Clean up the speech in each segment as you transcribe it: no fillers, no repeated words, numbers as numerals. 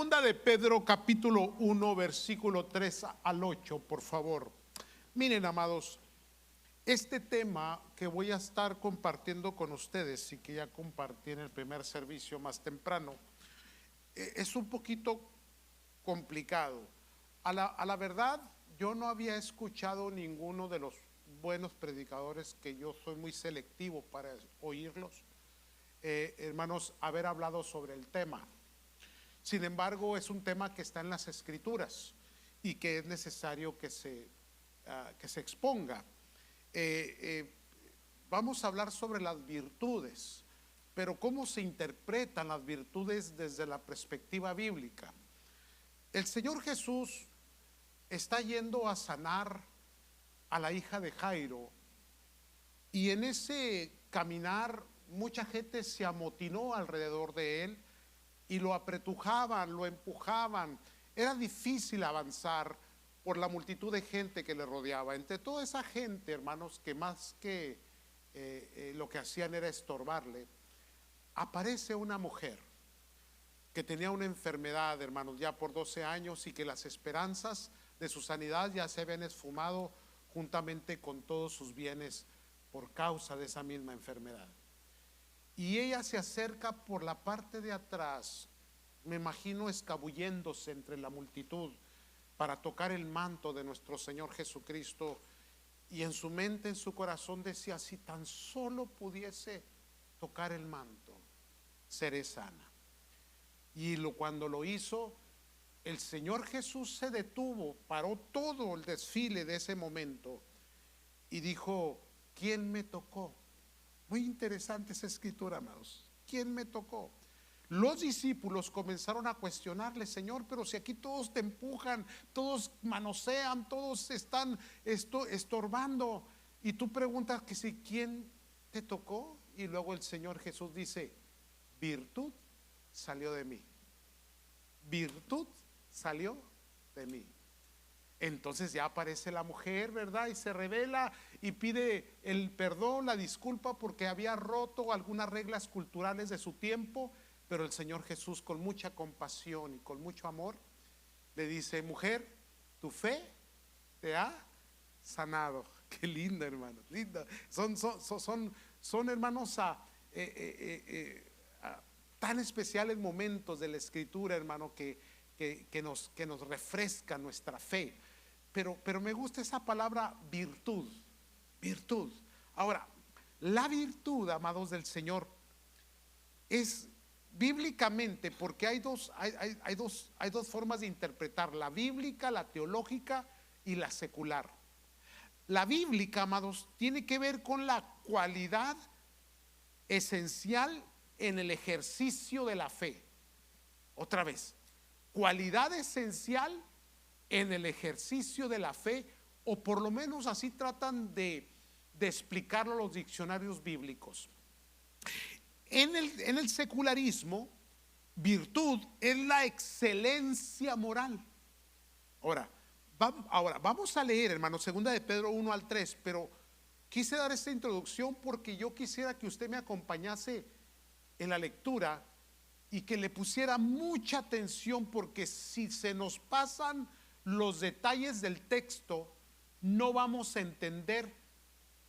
Segunda de Pedro capítulo 1 versículo 3 al 8, por favor. Miren, amados, este tema que voy a estar compartiendo con ustedes y que ya compartí en el primer servicio más temprano, es un poquito complicado. A la verdad, yo no había escuchado ninguno de los buenos predicadores, que yo soy muy selectivo para oírlos, hermanos, haber hablado sobre el tema. Sin embargo, es un tema que está en las Escrituras y que es necesario que se exponga. Vamos a hablar sobre las virtudes, pero cómo se interpretan las virtudes desde la perspectiva bíblica. El Señor Jesús está yendo a sanar a la hija de Jairo, y en ese caminar mucha gente se amotinó alrededor de él y lo apretujaban, lo empujaban. Era difícil avanzar por la multitud de gente que le rodeaba. Entre toda esa gente, hermanos, que más que lo que hacían era estorbarle, aparece una mujer que tenía una enfermedad, hermanos, ya por 12 años, y que las esperanzas de su sanidad ya se habían esfumado juntamente con todos sus bienes por causa de esa misma enfermedad. Y ella se acerca por la parte de atrás, me imagino escabulléndose entre la multitud para tocar el manto de nuestro Señor Jesucristo, y en su mente, en su corazón decía: si tan solo pudiese tocar el manto, seré sana. Y cuando lo hizo, el Señor Jesús se detuvo, paró todo el desfile de ese momento y dijo: ¿quién me tocó? Muy interesante esa escritura, amados. ¿Quién me tocó? Los discípulos comenzaron a cuestionarle: Señor, pero si aquí todos te empujan, todos manosean, todos están estorbando, y tú preguntas que si quién te tocó. Y luego el Señor Jesús dice: virtud salió de mí. Virtud salió de mí. Entonces ya aparece la mujer, ¿verdad? Y se revela y pide el perdón, la disculpa, porque había roto algunas reglas culturales de su tiempo. Pero el Señor Jesús, con mucha compasión y con mucho amor, le dice: mujer, tu fe te ha sanado. Qué linda, hermanos, linda. Son hermanos, tan especiales momentos de la Escritura, hermano, que nos refresca nuestra fe. Pero me gusta esa palabra virtud. Virtud. Ahora, la virtud, amados del Señor, es bíblicamente, porque hay dos formas de interpretar: la bíblica, la teológica y la secular. La bíblica, amados, tiene que ver con la cualidad esencial en el ejercicio de la fe. Otra vez, cualidad esencial en el ejercicio de la fe, o por lo menos así tratan de explicarlo los diccionarios bíblicos. En el secularismo, virtud es la excelencia moral. Ahora vamos a leer, hermano, segunda de Pedro 1 al 3, pero quise dar esta introducción porque yo quisiera que usted me acompañase en la lectura y que le pusiera mucha atención, porque si se nos pasan los detalles del texto, no vamos a entender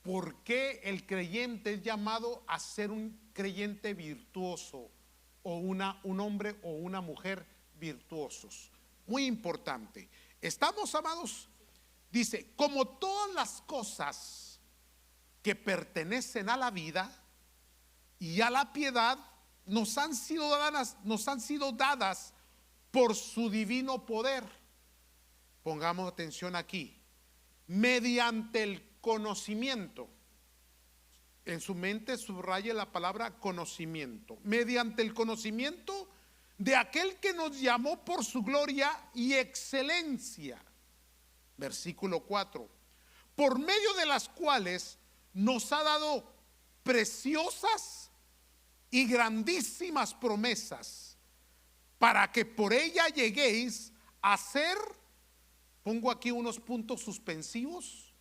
por qué el creyente es llamado a ser un creyente virtuoso, o un hombre o una mujer virtuosos. Muy importante. ¿Estamos, amados? Dice: como todas las cosas que pertenecen a la vida y a la piedad nos han sido dadas por su divino poder. Pongamos atención aquí: mediante el conocimiento. En su mente subraye la palabra conocimiento. Mediante el conocimiento de aquel que nos llamó por su gloria y excelencia. Versículo 4: por medio de las cuales nos ha dado preciosas y grandísimas promesas, para que por ella lleguéis a ser, pongo aquí unos puntos suspensivos,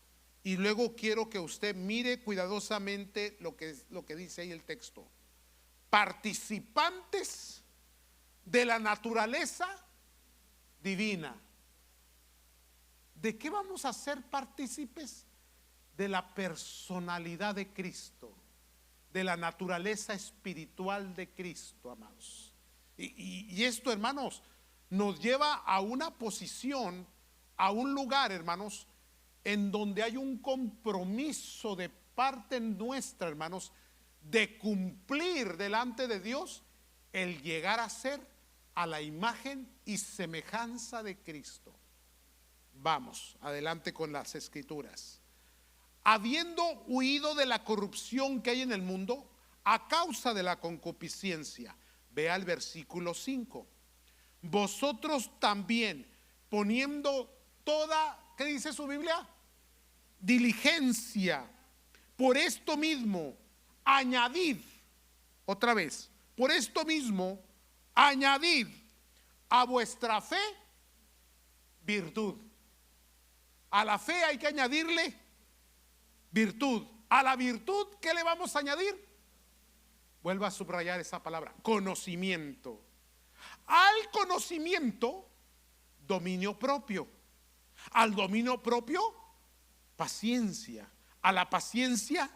y luego quiero que usted mire cuidadosamente lo que dice ahí el texto: participantes de la naturaleza divina. ¿De qué vamos a ser partícipes? De la personalidad de Cristo, de la naturaleza espiritual de Cristo, amados. Y esto, hermanos, nos lleva a una posición, a un lugar, hermanos, en donde hay un compromiso de parte nuestra, hermanos, de cumplir delante de Dios el llegar a ser a la imagen y semejanza de Cristo. Vamos, adelante con las escrituras. Habiendo huido de la corrupción que hay en el mundo a causa de la concupiscencia. Vea el versículo 5. Vosotros también, poniendo toda, ¿qué dice su Biblia? Diligencia. Por esto mismo, añadid, otra vez, por esto mismo, añadid a vuestra fe virtud. A la fe hay que añadirle virtud. A la virtud, ¿qué le vamos a añadir? Vuelva a subrayar esa palabra, conocimiento. Al conocimiento, dominio propio. Al dominio propio, paciencia. A la paciencia,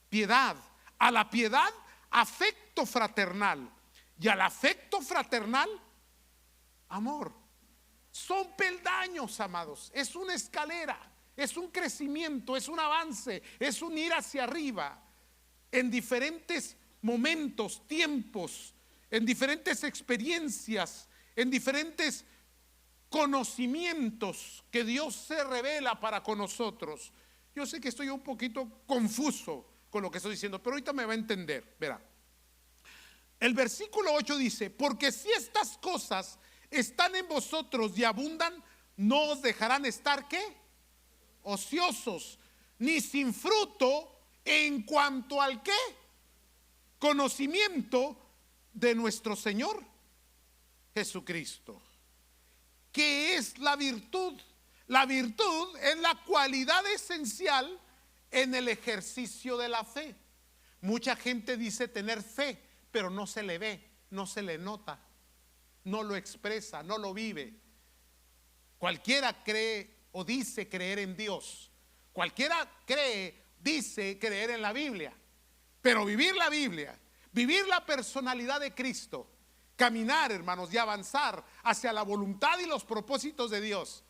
piedad. A la piedad, afecto fraternal. Y al afecto fraternal, amor. Son peldaños, amados. Es una escalera, es un crecimiento, es un avance, es un ir hacia arriba en diferentes momentos, tiempos, en diferentes experiencias, en diferentes conocimientos que Dios se revela para con nosotros. Yo sé que estoy un poquito confuso con lo que estoy diciendo, pero ahorita me va a entender. Verá, el versículo 8 dice: porque si estas cosas están en vosotros y abundan, no os dejarán estar, ¿qué? Ociosos, ni sin fruto en cuanto al ¿qué? Conocimiento de nuestro Señor Jesucristo. ¿Qué es la virtud? La virtud es la cualidad esencial en el ejercicio de la fe. Mucha gente dice tener fe, pero no se le ve, no se le nota, no lo expresa, no lo vive. Cualquiera cree o dice creer en Dios. Cualquiera cree, dice creer en la Biblia. Pero vivir la Biblia, vivir la personalidad de Cristo, caminar, hermanos, y avanzar hacia la voluntad y los propósitos de Dios,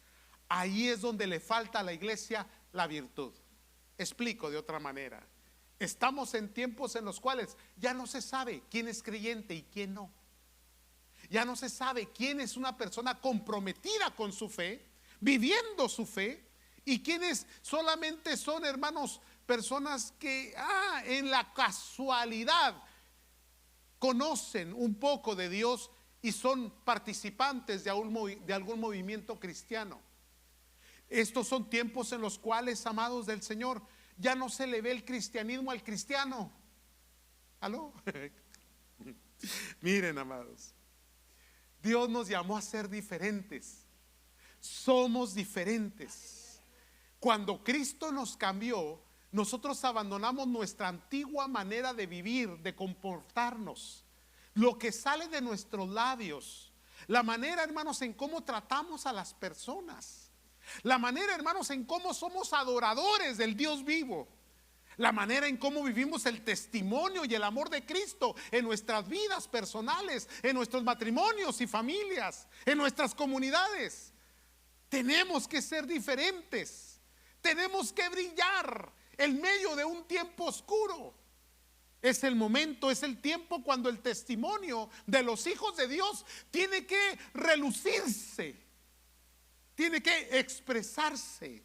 ahí es donde le falta a la iglesia la virtud. Explico de otra manera. Estamos en tiempos en los cuales ya no se sabe quién es creyente y quién no. Ya no se sabe quién es una persona comprometida con su fe, viviendo su fe, y quiénes solamente son, hermanos, personas que en la casualidad conocen un poco de Dios y son participantes de algún movimiento cristiano. Estos son tiempos en los cuales, amados del Señor, ya no se le ve el cristianismo al cristiano. ¿Aló? Miren, amados, Dios nos llamó a ser diferentes. Somos diferentes. Cuando Cristo nos cambió, nosotros abandonamos nuestra antigua manera de vivir, de comportarnos, lo que sale de nuestros labios, la manera, hermanos, en cómo tratamos a las personas, la manera, hermanos, en cómo somos adoradores del Dios vivo, la manera en cómo vivimos el testimonio y el amor de Cristo en nuestras vidas personales, en nuestros matrimonios y familias, en nuestras comunidades. Tenemos que ser diferentes, tenemos que brillar en medio de un tiempo oscuro. Es el momento, es el tiempo cuando el testimonio de los hijos de Dios tiene que relucirse, tiene que expresarse.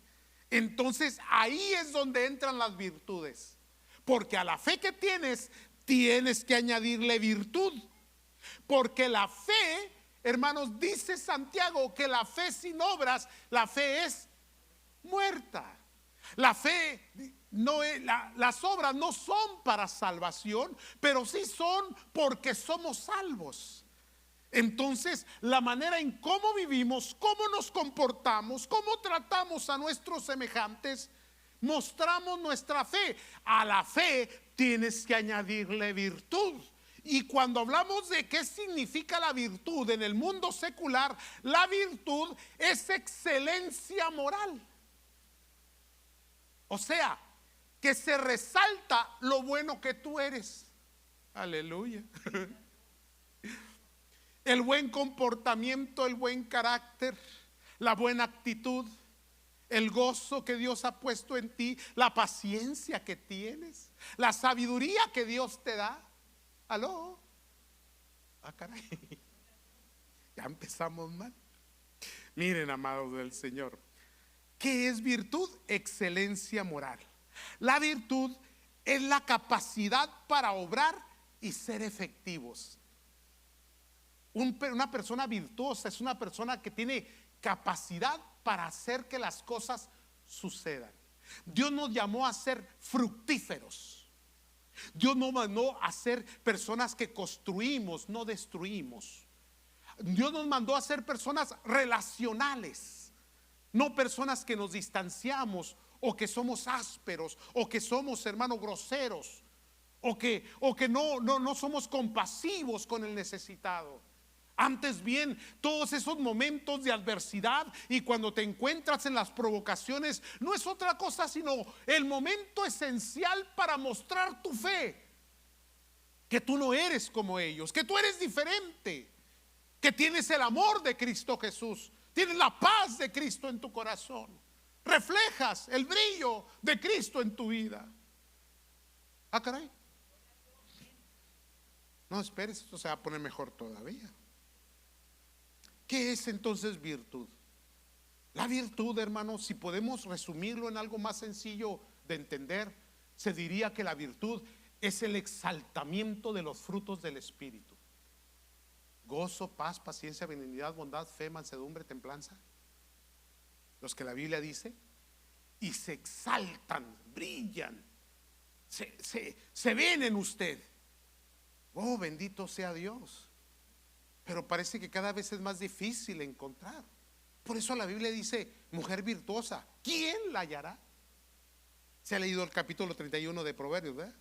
Entonces ahí es donde entran las virtudes, porque a la fe que tienes que añadirle virtud, porque la fe, hermanos, dice Santiago que la fe sin obras, la fe es muerta. La fe no es, las obras no son para salvación, pero sí son porque somos salvos. Entonces, la manera en cómo vivimos, cómo nos comportamos, cómo tratamos a nuestros semejantes, mostramos nuestra fe. A la fe tienes que añadirle virtud. Y cuando hablamos de qué significa la virtud en el mundo secular, la virtud es excelencia moral. O sea, que se resalta lo bueno que tú eres. Aleluya. El buen comportamiento, el buen carácter, la buena actitud, el gozo que Dios ha puesto en ti, la paciencia que tienes, la sabiduría que Dios te da. ¿Aló? Ah, caray. Ya empezamos mal. Miren, amados del Señor, ¿qué es virtud? Excelencia moral. La virtud es la capacidad para obrar y ser efectivos. Una persona virtuosa es una persona que tiene capacidad para hacer que las cosas sucedan. Dios nos llamó a ser fructíferos. Dios nos mandó a ser personas que construimos, no destruimos. Dios nos mandó a ser personas relacionales, no personas que nos distanciamos, o que somos ásperos, o que somos, hermanos, groseros, o que no somos compasivos con el necesitado. Antes bien, todos esos momentos de adversidad y cuando te encuentras en las provocaciones, no es otra cosa sino el momento esencial para mostrar tu fe, que tú no eres como ellos, que tú eres diferente, que tienes el amor de Cristo Jesús, tienes la paz de Cristo en tu corazón, reflejas el brillo de Cristo en tu vida. Ah, caray. No esperes, esto se va a poner mejor todavía. ¿Qué es entonces virtud? La virtud, hermanos, si podemos resumirlo en algo más sencillo de entender, se diría que la virtud es el exaltamiento de los frutos del Espíritu: gozo, paz, paciencia, benignidad, bondad, fe, mansedumbre, templanza. Los que la Biblia dice, y se exaltan, brillan, se ven en usted. Oh, bendito sea Dios. Pero parece que cada vez es más difícil encontrar. Por eso la Biblia dice, mujer virtuosa, ¿quién la hallará? Se ha leído el capítulo 31 de Proverbios, ¿verdad?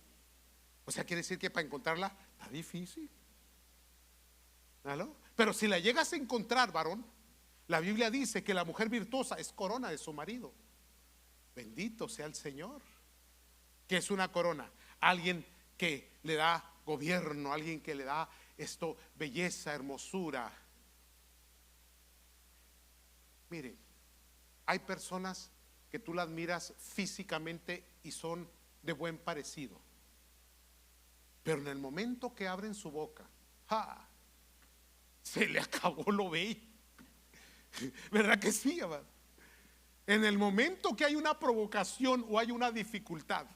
O sea, quiere decir que para encontrarla está difícil. ¿Aló? Pero si la llegas a encontrar, varón, la Biblia dice que la mujer virtuosa es corona de su marido. Bendito sea el Señor. ¿Qué es una corona? Alguien que le da gobierno, alguien que le da belleza, hermosura. Miren, hay personas que tú las miras físicamente y son de buen parecido, pero en el momento que abren su boca, ¡ja!, se le acabó lo bello. ¿Verdad que sí, amado? En el momento que hay una provocación o hay una dificultad,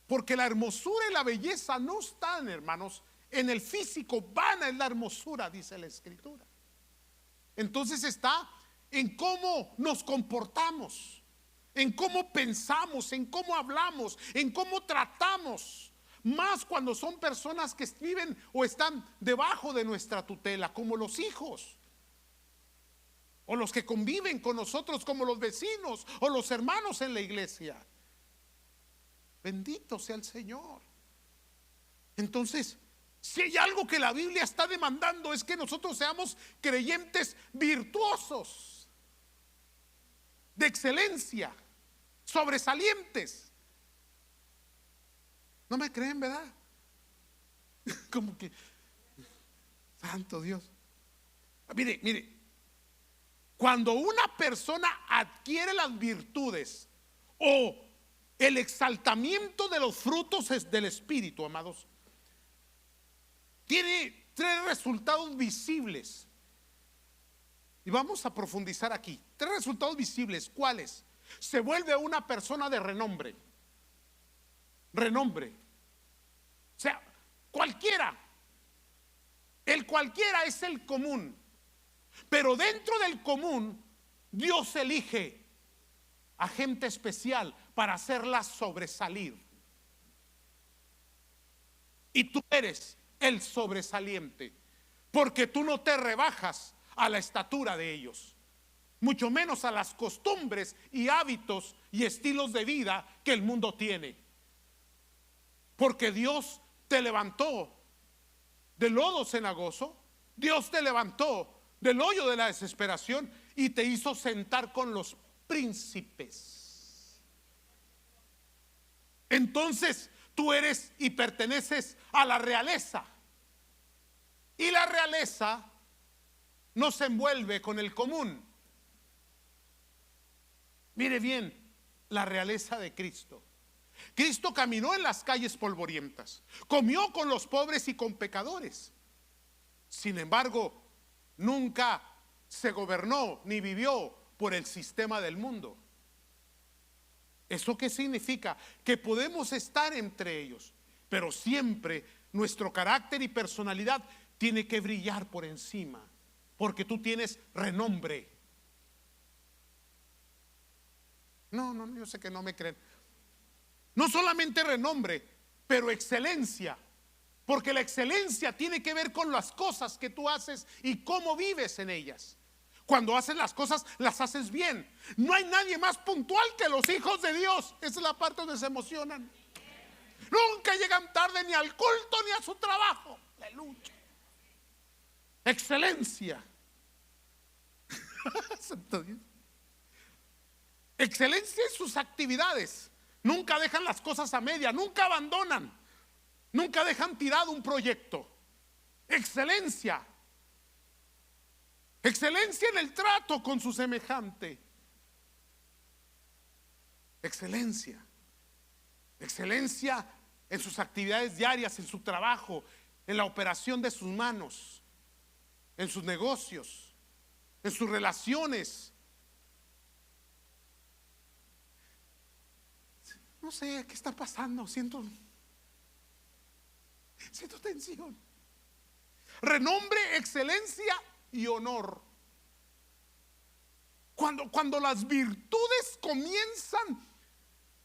porque la hermosura y la belleza no están, hermanos, en el físico. Vana es la hermosura, dice la Escritura. Entonces está en cómo nos comportamos, en cómo pensamos, en cómo hablamos, en cómo tratamos. Más cuando son personas que viven o están debajo de nuestra tutela, como los hijos, o los que conviven con nosotros, como los vecinos o los hermanos en la iglesia. Bendito sea el Señor. Entonces, si hay algo que la Biblia está demandando, es que nosotros seamos creyentes virtuosos, de excelencia, sobresalientes. ¿No me creen, verdad? Como que, santo Dios. Mire, cuando una persona adquiere las virtudes o el exaltamiento de los frutos del Espíritu, amados, tiene tres resultados visibles. Y vamos a profundizar aquí. Tres resultados visibles. ¿Cuáles? Se vuelve una persona de renombre. Renombre. O sea, cualquiera. El cualquiera es el común. Pero dentro del común, Dios elige a gente especial para hacerla sobresalir. Y tú eres el sobresaliente, porque tú no te rebajas a la estatura de ellos, mucho menos a las costumbres y hábitos y estilos de vida que el mundo tiene, porque Dios te levantó del lodo cenagoso, Dios te levantó del hoyo de la desesperación y te hizo sentar con los príncipes. Entonces tú eres y perteneces a la realeza. Y la realeza no se envuelve con el común. Mire bien, la realeza de Cristo. Cristo caminó en las calles polvorientas, comió con los pobres y con pecadores. Sin embargo, nunca se gobernó ni vivió por el sistema del mundo. ¿Eso qué significa? Que podemos estar entre ellos, pero siempre nuestro carácter y personalidad tiene que brillar por encima, porque tú tienes renombre. No, yo sé que no me creen. No solamente renombre, pero excelencia. Porque la excelencia tiene que ver con las cosas que tú haces y cómo vives en ellas. Cuando haces las cosas, las haces bien. No hay nadie más puntual que los hijos de Dios. Esa es la parte donde se emocionan. Nunca llegan tarde ni al culto ni a su trabajo. Aleluya. Excelencia. Santo Dios. Excelencia en sus actividades. Nunca dejan las cosas a media, nunca abandonan, nunca dejan tirado un proyecto. Excelencia. Excelencia en el trato con su semejante. Excelencia. Excelencia en sus actividades diarias, en su trabajo, en la operación de sus manos, en sus negocios, en sus relaciones. No sé qué está pasando, siento tensión. Renombre, excelencia y honor. Cuando las virtudes comienzan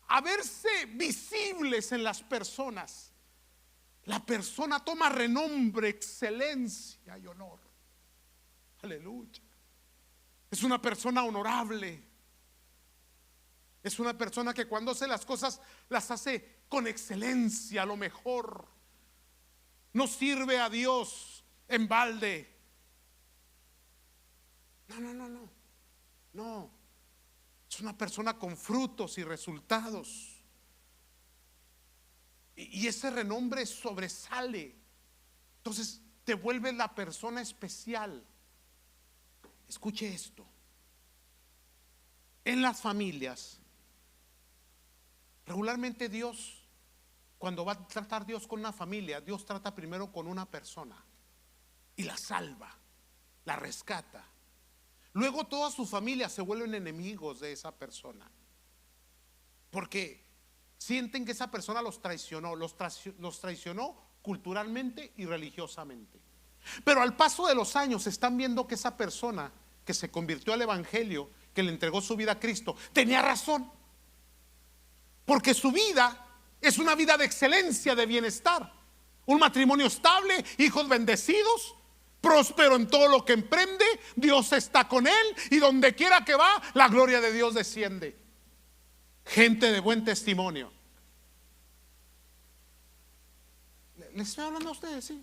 a verse visibles en las personas, la persona toma renombre, excelencia y honor. Aleluya. Es una persona honorable. Es una persona que cuando hace las cosas las hace con excelencia, a lo mejor. No sirve a Dios en balde. No. Es una persona con frutos y resultados. Y ese renombre sobresale. Entonces te vuelve la persona especial. Escuche esto. En las familias, regularmente Dios, cuando va a tratar Dios con una familia, Dios trata primero con una persona y la salva, la rescata. Luego toda su familia se vuelven enemigos de esa persona, porque sienten que esa persona los traicionó culturalmente y religiosamente. Pero al paso de los años están viendo que esa persona que se convirtió al evangelio, que le entregó su vida a Cristo, tenía razón. Porque su vida es una vida de excelencia, de bienestar. Un matrimonio estable, hijos bendecidos, próspero en todo lo que emprende. Dios está con él y donde quiera que va, la gloria de Dios desciende. Gente de buen testimonio. ¿Les estoy hablando a ustedes? Sí.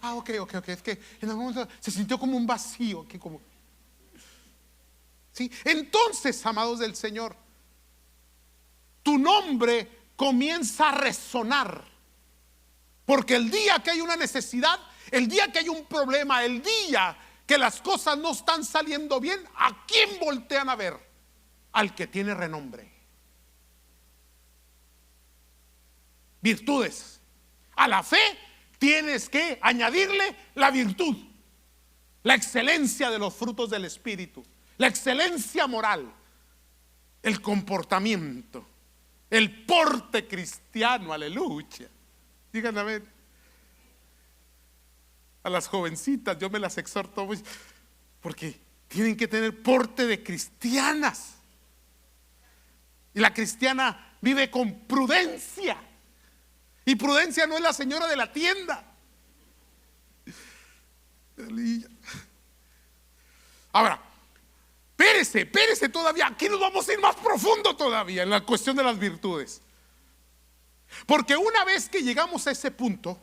Ok. Es que en algún momento se sintió como un vacío. ¿Sí? Entonces, amados del Señor, tu nombre comienza a resonar, porque el día que hay una necesidad, el día que hay un problema, el día que las cosas no están saliendo bien, ¿a quién voltean a ver? Al que tiene renombre. Virtudes. A la fe tienes que añadirle la virtud, la excelencia de los frutos del Espíritu, la excelencia moral, el comportamiento, el porte cristiano. Aleluya. Díganme, a ver, a las jovencitas yo me las exhorto, porque tienen que tener porte de cristianas. Y la cristiana vive con prudencia. Y prudencia no es la señora de la tienda. Ahora, espérese todavía. Aquí nos vamos a ir más profundo todavía en la cuestión de las virtudes. Porque una vez que llegamos a ese punto,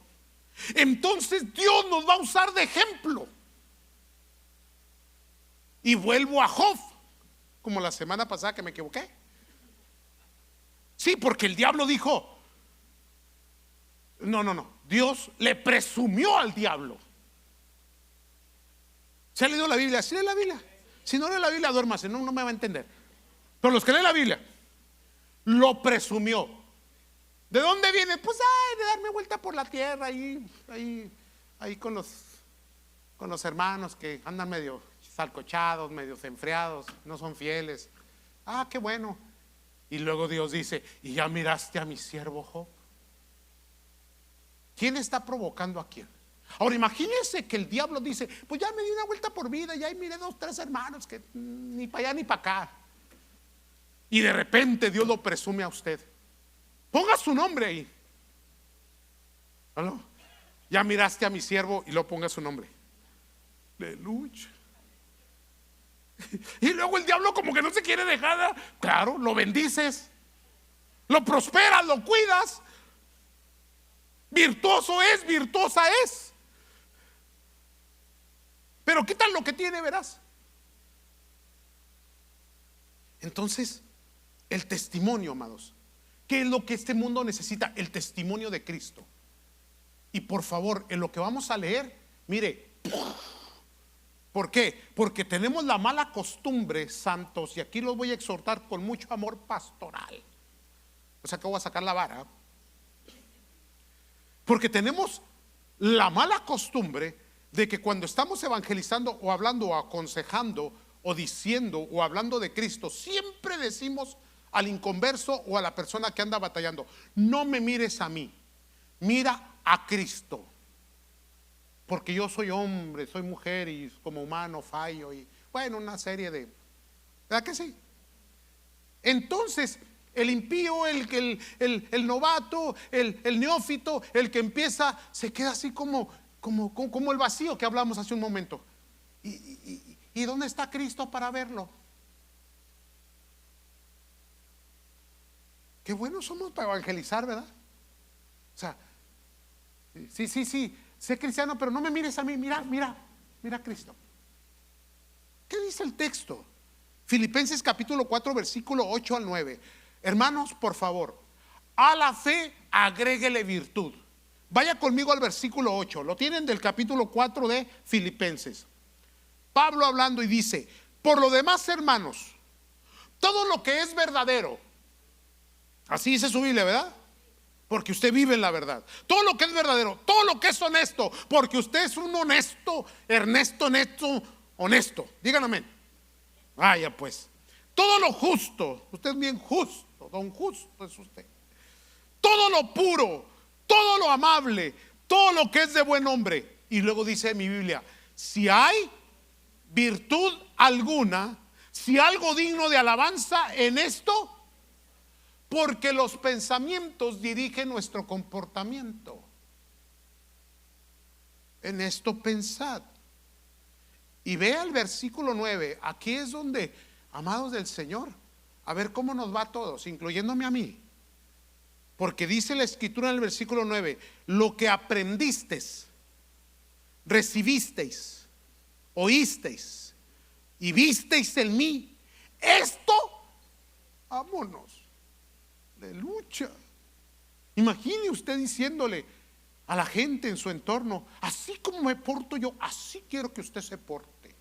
Entonces Dios nos va a usar de ejemplo. Y vuelvo a Job, como la semana pasada que me equivoqué. Sí, porque el diablo dijo, no, Dios le presumió al diablo. ¿Se ha leído la Biblia? ¿Sí lee la Biblia? Si no lee la Biblia, duérmase, no me va a entender. Pero los que leen la Biblia, lo presumió. ¿De dónde viene? Pues de darme vuelta por la tierra ahí con los hermanos que andan medio salcochados, medio enfriados, no son fieles. Qué bueno. Y luego Dios dice, ¿y ya miraste a mi siervo Job? ¿Quién está provocando a quién? Ahora imagínense que el diablo dice, pues ya me di una vuelta por vida, ya miré 2, 3 hermanos que ni para allá ni para acá. Y de repente Dios lo presume a usted. Ponga su nombre ahí. ¿Aló? Ya miraste a mi siervo y lo ponga su nombre. Aleluya. Y luego el diablo como que no se quiere dejar. Claro, lo bendices, lo prosperas, lo cuidas. Virtuoso es, virtuosa es. Pero ¿qué tal lo que tiene, verás? Entonces, el testimonio, amados. ¿Qué es lo que este mundo necesita? El testimonio de Cristo. Y por favor, en lo que vamos a leer, mire, ¿por qué? Porque tenemos la mala costumbre, santos, y aquí los voy a exhortar con mucho amor pastoral. O sea que voy a sacar la vara. Porque tenemos la mala costumbre de que cuando estamos evangelizando o hablando o aconsejando o diciendo o hablando de Cristo, siempre decimos al inconverso o a la persona que anda batallando, no me mires a mí, mira a Cristo. Porque yo soy hombre, soy mujer y como humano fallo y bueno, una serie de, ¿verdad que sí? Entonces el impío, el novato, el neófito, el que empieza, se queda así como el vacío que hablamos hace un momento. ¿Y dónde está Cristo para verlo? Qué buenos somos para evangelizar, ¿verdad? O sea, sí, sé cristiano, pero no me mires a mí, mira a Cristo. ¿Qué dice el texto? Filipenses capítulo 4, versículo 8 al 9. Hermanos, por favor, a la fe agréguele virtud. Vaya conmigo al versículo 8. Lo tienen del capítulo 4 de Filipenses. Pablo hablando y dice, por lo demás, hermanos, todo lo que es verdadero. Así dice su Biblia, ¿verdad? Porque usted vive en la verdad. Todo lo que es verdadero, todo lo que es honesto, porque usted es un honesto, Ernesto, honesto. Díganme amén. Vaya pues. Todo lo justo, usted es bien justo, don justo es usted. Todo lo puro, todo lo amable, todo lo que es de buen hombre. Y luego dice mi Biblia, si hay virtud alguna, si algo digno de alabanza en esto, porque los pensamientos dirigen nuestro comportamiento. En esto pensad. Y vea el versículo 9. Aquí es donde, amados del Señor, a ver cómo nos va a todos, incluyéndome a mí. Porque dice la escritura en el versículo 9, lo que aprendisteis, recibisteis, oísteis y visteis en mí, esto, vámonos. De lucha. Imagine usted diciéndole a la gente en su entorno, así como me porto yo, así quiero que usted se porte.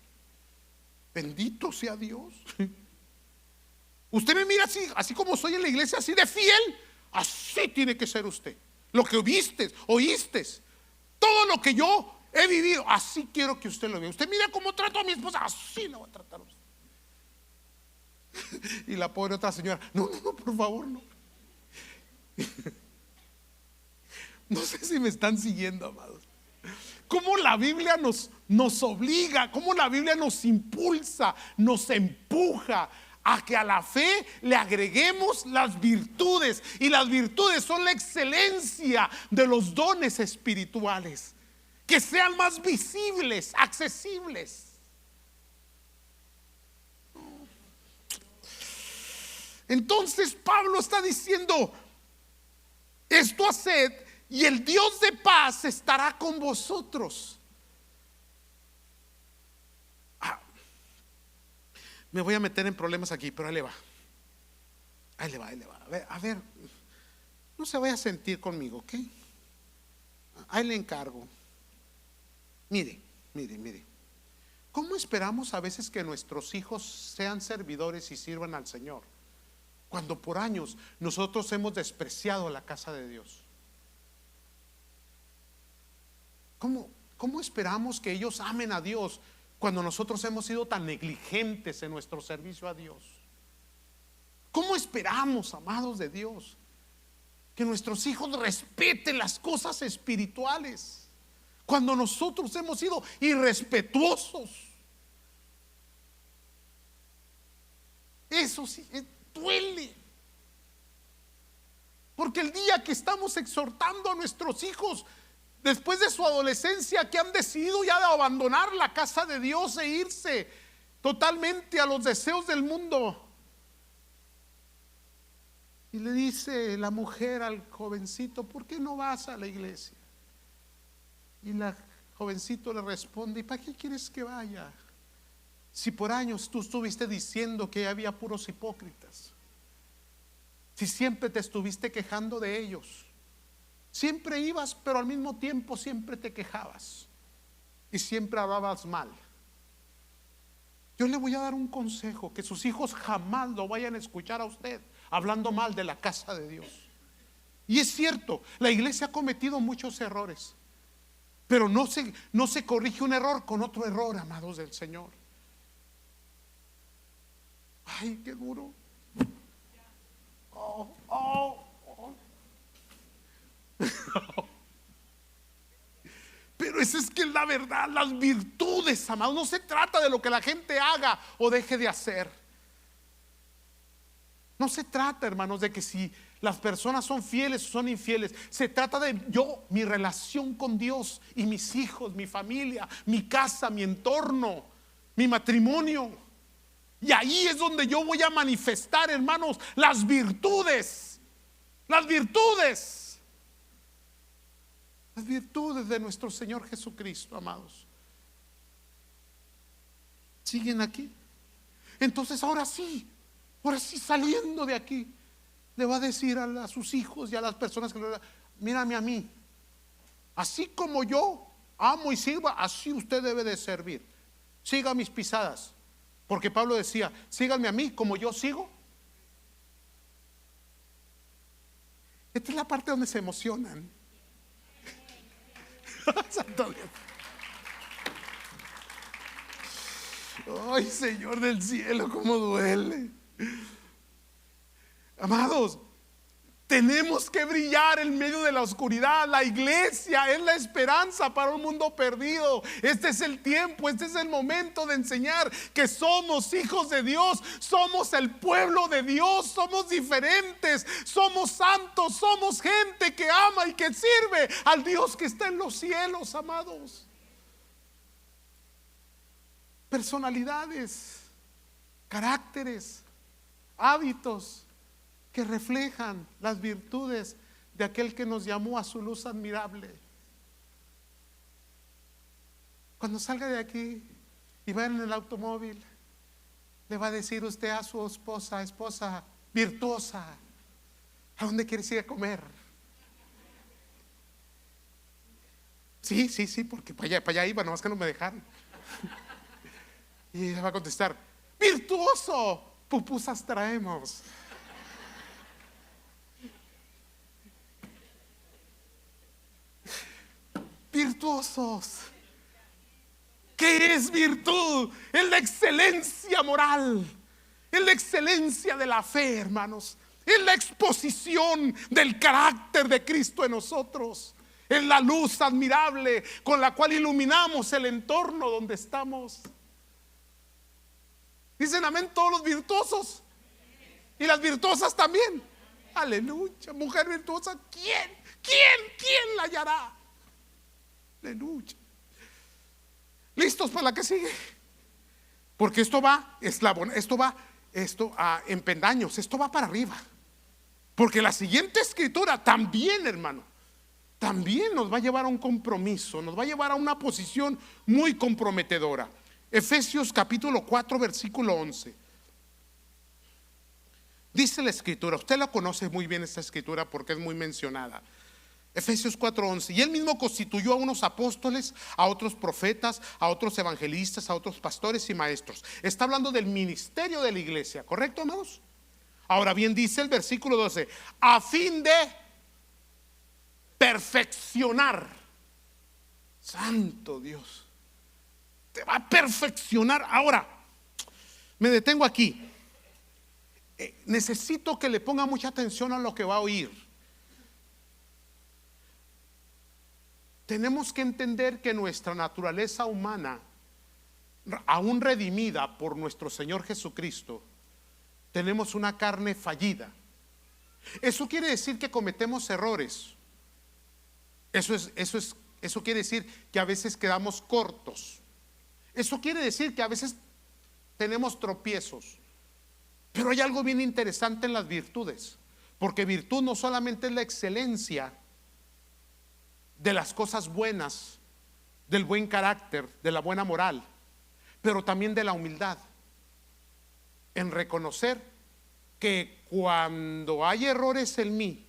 Bendito sea Dios. Usted me mira así como soy en la iglesia, así de fiel, así tiene que ser usted. Lo que viste, oíste, todo lo que yo he vivido, así quiero que usted lo vea. Usted mira cómo trato a mi esposa, así lo va a tratar a usted. Y la pobre otra señora, no, por favor, no. No sé si me están siguiendo, amados. Cómo la Biblia nos obliga, cómo la Biblia nos impulsa, nos empuja a que a la fe le agreguemos las virtudes. Y las virtudes son la excelencia de los dones espirituales, que sean más visibles, accesibles. Entonces Pablo está diciendo, esto haced y el Dios de paz estará con vosotros. Me voy a meter en problemas aquí, pero ahí le va. Ahí le va, ahí le va. A ver, no se vaya a sentir conmigo, ¿ok? Ahí le encargo. Mire. ¿Cómo esperamos a veces que nuestros hijos sean servidores y sirvan al Señor, cuando por años nosotros hemos despreciado la casa de Dios? ¿Cómo esperamos que ellos amen a Dios cuando nosotros hemos sido tan negligentes en nuestro servicio a Dios? ¿Cómo esperamos, amados de Dios, que nuestros hijos respeten las cosas espirituales cuando nosotros hemos sido irrespetuosos? Eso sí, duele. Porque el día que estamos exhortando a nuestros hijos, después de su adolescencia, que han decidido ya de abandonar la casa de Dios e irse totalmente a los deseos del mundo, y le dice la mujer al jovencito: ¿por qué no vas a la iglesia? Y la jovencito le responde: ¿y para qué quieres que vaya? Si por años tú estuviste diciendo que había puros hipócritas, si siempre te estuviste quejando de ellos, siempre ibas, pero al mismo tiempo siempre te quejabas y siempre hablabas mal. Yo le voy a dar un consejo: que sus hijos jamás lo vayan a escuchar a usted hablando mal de la casa de Dios. Y es cierto, la iglesia ha cometido muchos errores, pero no se corrige un error con otro error, amados del Señor. Ay, qué duro. Pero esa es que es la verdad, las virtudes, amados. No se trata de lo que la gente haga o deje de hacer. No se trata, hermanos, de que si las personas son fieles o son infieles. Se trata de mi relación con Dios y mis hijos, mi familia, mi casa, mi entorno, mi matrimonio. Y ahí es donde yo voy a manifestar, hermanos, las virtudes. Las virtudes. Las virtudes de nuestro Señor Jesucristo, amados. ¿Siguen aquí? Entonces ahora sí, saliendo de aquí, le va a decir a sus hijos y a las personas que mírame a mí, así como yo amo y sirva, así usted debe de servir. Siga mis pisadas. Porque Pablo decía: síganme a mí como yo sigo. Esta es la parte donde se emocionan. Santo Dios. Ay, Señor del cielo, cómo duele. Amados, tenemos que brillar en medio de la oscuridad. La iglesia es la esperanza para un mundo perdido. Este es el tiempo, este es el momento de enseñar que somos hijos de Dios, somos el pueblo de Dios, somos diferentes, somos santos, somos gente que ama y que sirve al Dios que está en los cielos, amados. Personalidades, caracteres, hábitos que reflejan las virtudes de aquel que nos llamó a su luz admirable. Cuando salga de aquí y va en el automóvil, le va a decir usted a su esposa virtuosa: ¿a dónde quieres ir a comer? Sí, porque para allá iba, nomás que no me dejaron. Y ella va a contestar: virtuoso, pupusas traemos. Virtuosos. ¿Qué es virtud? Es la excelencia moral, es la excelencia de la fe, hermanos. Es la exposición del carácter de Cristo en nosotros. Es la luz admirable con la cual iluminamos el entorno donde estamos. Dicen amén todos los virtuosos. Y las virtuosas también. Aleluya. Mujer virtuosa, ¿quién la hallará? Aleluya. ¿Listos para la que sigue? Porque esto va en pendaños, esto va para arriba. Porque la siguiente escritura también, hermano, también nos va a llevar a un compromiso, nos va a llevar a una posición muy comprometedora. Efesios capítulo 4 versículo 11. Dice la escritura, usted la conoce muy bien esta escritura porque es muy mencionada. Efesios 4:11. Y él mismo constituyó a unos apóstoles, a otros profetas, a otros evangelistas, a otros pastores y maestros. Está hablando del ministerio de la iglesia, ¿correcto, amados? Ahora bien, dice el versículo 12, a fin de perfeccionar. Santo Dios, te va a perfeccionar. Ahora, me detengo aquí. Necesito que le ponga mucha atención a lo que va a oír. Tenemos que entender que nuestra naturaleza humana, aún redimida por nuestro Señor Jesucristo, tenemos una carne fallida. Eso quiere decir que cometemos errores. Eso quiere decir que a veces quedamos cortos. Eso quiere decir que a veces tenemos tropiezos. Pero hay algo bien interesante en las virtudes, porque virtud no solamente es la excelencia de las cosas buenas, del buen carácter, de la buena moral, pero también de la humildad, en reconocer que cuando hay errores en mí,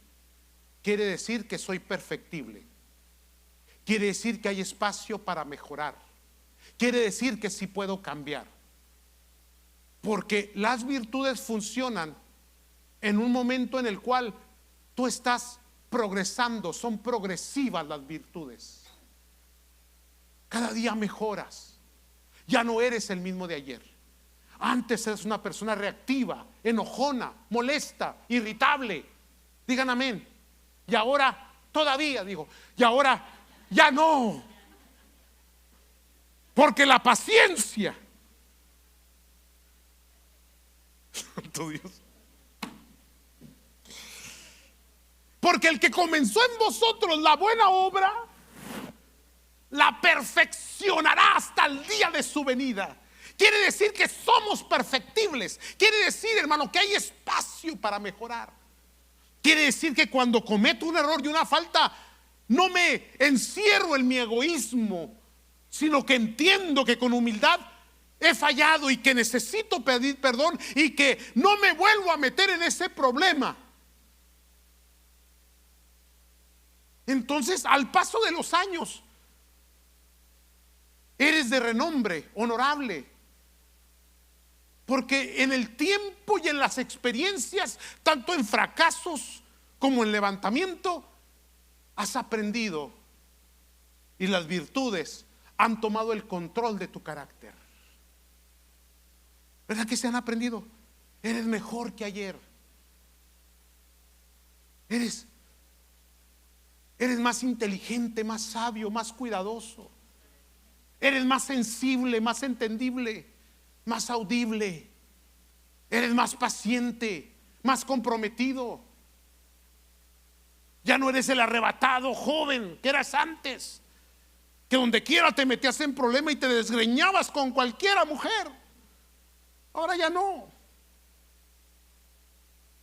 quiere decir que soy perfectible, quiere decir que hay espacio para mejorar, quiere decir que sí puedo cambiar, porque las virtudes funcionan en un momento en el cual tú estás progresando, son progresivas las virtudes. Cada día mejoras, ya no eres el mismo de ayer. Antes eres una persona reactiva, enojona, molesta, irritable. Digan amén. Y ahora todavía digo, y ahora ya no. Porque la paciencia, santo Dios, porque el que comenzó en vosotros la buena obra, la perfeccionará hasta el día de su venida. Quiere decir que somos perfectibles. Quiere decir, hermano, que hay espacio para mejorar. Quiere decir que cuando cometo un error y una falta, no me encierro en mi egoísmo, sino que entiendo que con humildad he fallado y que necesito pedir perdón y que no me vuelvo a meter en ese problema. Entonces, al paso de los años, eres de renombre, honorable, porque en el tiempo y en las experiencias, tanto en fracasos como en levantamiento, has aprendido y las virtudes han tomado el control de tu carácter. ¿Verdad que se han aprendido? Eres mejor que ayer. Eres más inteligente, más sabio, más cuidadoso. Eres más sensible, más entendible, más audible. Eres más paciente, más comprometido. Ya no eres el arrebatado joven que eras antes, que donde quiera te metías en problema y te desgreñabas con cualquiera mujer. Ahora ya no.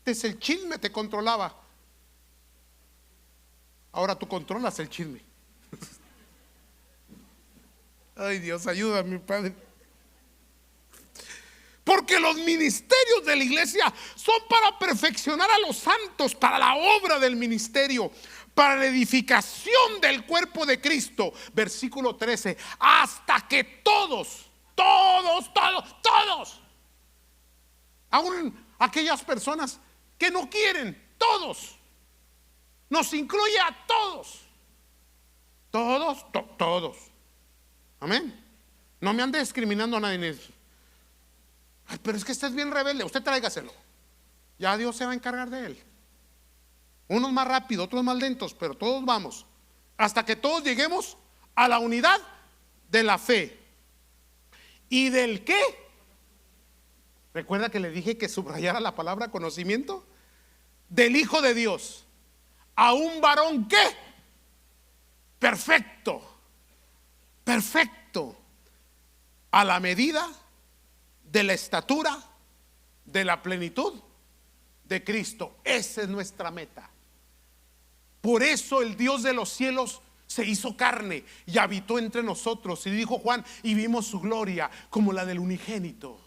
Desde el chisme te controlaba. Ahora tú controlas el chisme. Ay, Dios, ayúdame, Padre. Porque los ministerios de la iglesia son para perfeccionar a los santos, para la obra del ministerio, para la edificación del cuerpo de Cristo. Versículo 13, hasta que todos, aún aquellas personas que no quieren, todos, nos incluye a todos. Amén. No me ande discriminando a nadie. Ay, pero es que usted es bien rebelde. Usted tráigaselo. Ya Dios se va a encargar de él. Unos más rápido, otros más lentos, pero todos vamos. Hasta que todos lleguemos a la unidad de la fe. ¿Y del qué? Recuerda que le dije que subrayara la palabra conocimiento. Del Hijo de Dios. A un varón ¿qué? Perfecto. A la medida de la estatura de la plenitud de Cristo. Esa es nuestra meta. Por eso el Dios de los cielos se hizo carne y habitó entre nosotros. Y dijo Juan, y vimos su gloria como la del unigénito.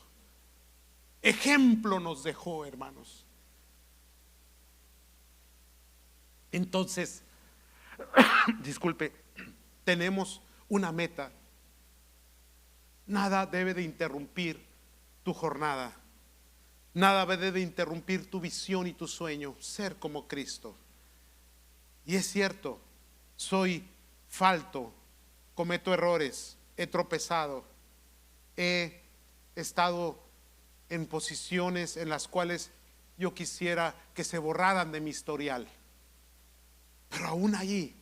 Ejemplo nos dejó, hermanos. Entonces, disculpe, tenemos una meta. Nada debe de interrumpir tu jornada. Nada debe de interrumpir tu visión y tu sueño, ser como Cristo. Y es cierto, soy falto, cometo errores, he tropezado, he estado en posiciones en las cuales yo quisiera que se borraran de mi historial. Pero aún allí,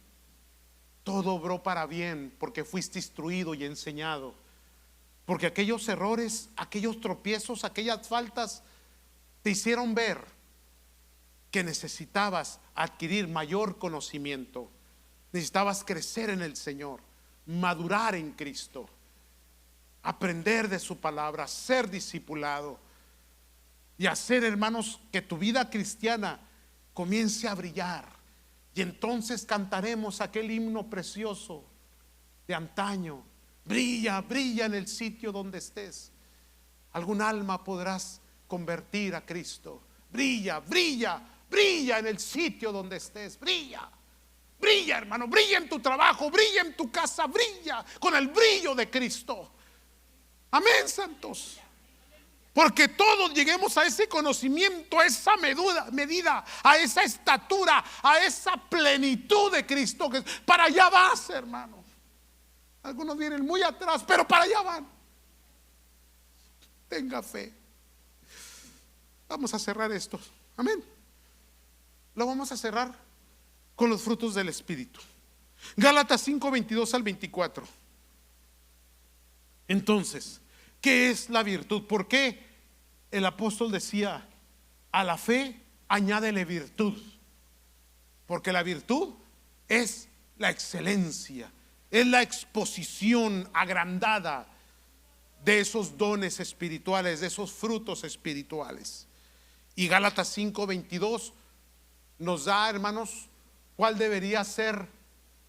todo obró para bien, porque fuiste instruido y enseñado. Porque aquellos errores, aquellos tropiezos, aquellas faltas te hicieron ver que necesitabas adquirir mayor conocimiento. Necesitabas crecer en el Señor, madurar en Cristo, aprender de su palabra, ser discipulado y hacer, hermanos, que tu vida cristiana comience a brillar. Y entonces cantaremos aquel himno precioso de antaño. Brilla, brilla en el sitio donde estés. Algún alma podrás convertir a Cristo. Brilla, brilla, brilla en el sitio donde estés. Brilla, brilla, hermano, brilla en tu trabajo, brilla en tu casa, brilla con el brillo de Cristo. Amén, santos. Porque todos lleguemos a ese conocimiento, a esa medida, a esa estatura, a esa plenitud de Cristo. Que para allá vas, hermano. Algunos vienen muy atrás, pero para allá van. Tenga fe. Vamos a cerrar esto. Amén. Lo vamos a cerrar con los frutos del Espíritu. Gálatas 5, 22 al 24. Entonces, ¿qué es la virtud? ¿Por qué el apóstol decía a la fe añádele virtud? Porque la virtud es la excelencia, es la exposición agrandada de esos dones espirituales, de esos frutos espirituales. Y Gálatas 5, 22 nos da, hermanos, cuál debería ser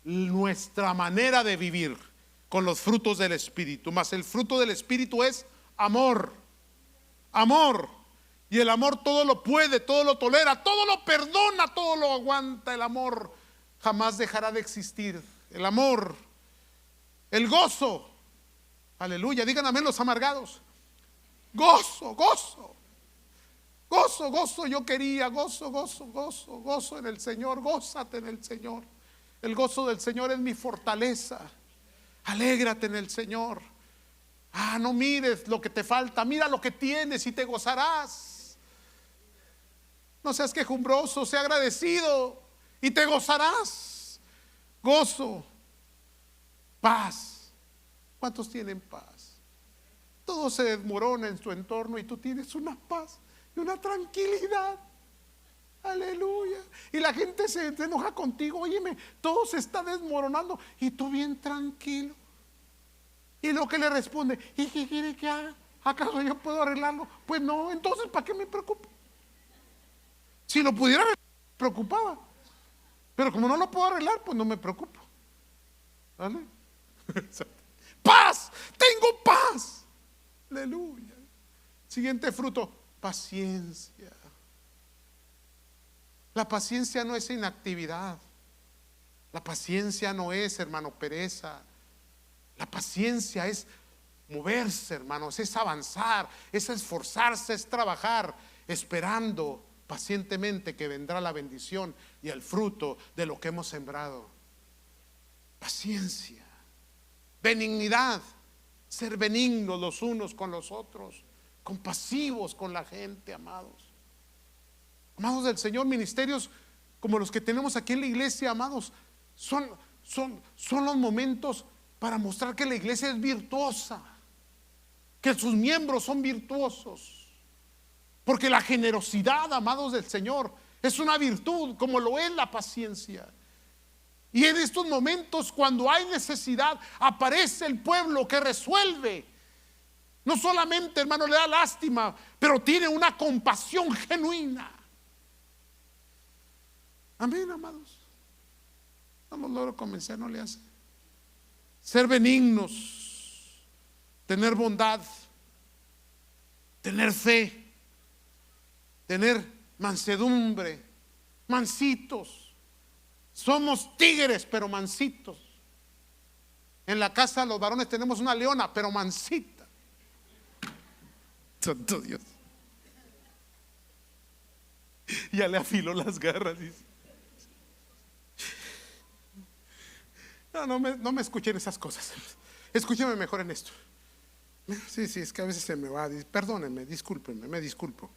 nuestra manera de vivir con los frutos del Espíritu. Mas el fruto del Espíritu es amor. Amor. Y el amor todo lo puede, todo lo tolera, todo lo perdona, todo lo aguanta. El amor jamás dejará de existir. El amor. El gozo. Aleluya. Digan amén los amargados. Gozo, gozo. Gozo, gozo, yo quería, gozo, gozo, gozo, gozo en el Señor, gózate en el Señor. El gozo del Señor es mi fortaleza. Alégrate en el Señor. No mires lo que te falta, mira lo que tienes y te gozarás. No seas quejumbroso, sea agradecido y te gozarás. Gozo, paz. ¿Cuántos tienen paz? Todo se desmorona en su entorno y tú tienes una paz y una tranquilidad. Aleluya. Y la gente se enoja contigo. Óyeme, todo se está desmoronando y tú bien tranquilo. Y lo que le responde, ¿y qué quiere que haga? ¿Acaso yo puedo arreglarlo? Pues no, entonces ¿para qué me preocupo? Si lo pudiera arreglar, me preocupaba. Pero como no lo puedo arreglar, pues no me preocupo. ¿Vale? Paz, tengo paz. Aleluya. Siguiente fruto, paciencia. La paciencia no es inactividad. La paciencia no es, hermano, pereza. La paciencia es moverse, hermanos, es avanzar, es esforzarse, es trabajar, esperando pacientemente que vendrá la bendición y el fruto de lo que hemos sembrado. Paciencia, benignidad, ser benignos los unos con los otros, compasivos con la gente, amados. Amados del Señor, ministerios como los que tenemos aquí en la iglesia, amados, son los momentos para mostrar que la iglesia es virtuosa, que sus miembros son virtuosos. Porque la generosidad, amados del Señor, es una virtud como lo es la paciencia. Y en estos momentos, cuando hay necesidad, aparece el pueblo que resuelve. No solamente, hermano, le da lástima, pero tiene una compasión genuina. Amén, amados. no logro convencer, no le hace. Ser benignos, tener bondad, tener fe, tener mansedumbre, mansitos. Somos tigres, pero mansitos. En la casa los varones tenemos una leona, pero mansita. Santo Dios. Ya le afiló las garras, dice. No me escuchen esas cosas. Escúcheme mejor en esto. Sí, es que a veces se me va. Perdónenme, discúlpenme, me disculpo.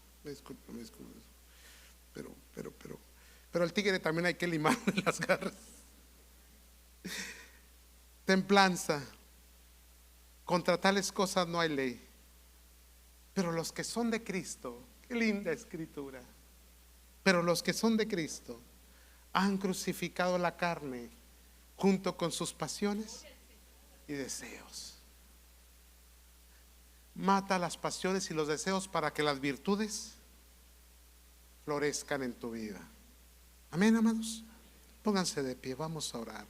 Pero al tigre también hay que limarle las garras. Templanza. Contra tales cosas no hay ley. Pero los que son de Cristo, qué linda escritura. Pero los que son de Cristo han crucificado la carne junto con sus pasiones y deseos. Mata las pasiones y los deseos para que las virtudes florezcan en tu vida. Amén, amados. Pónganse de pie, vamos a orar.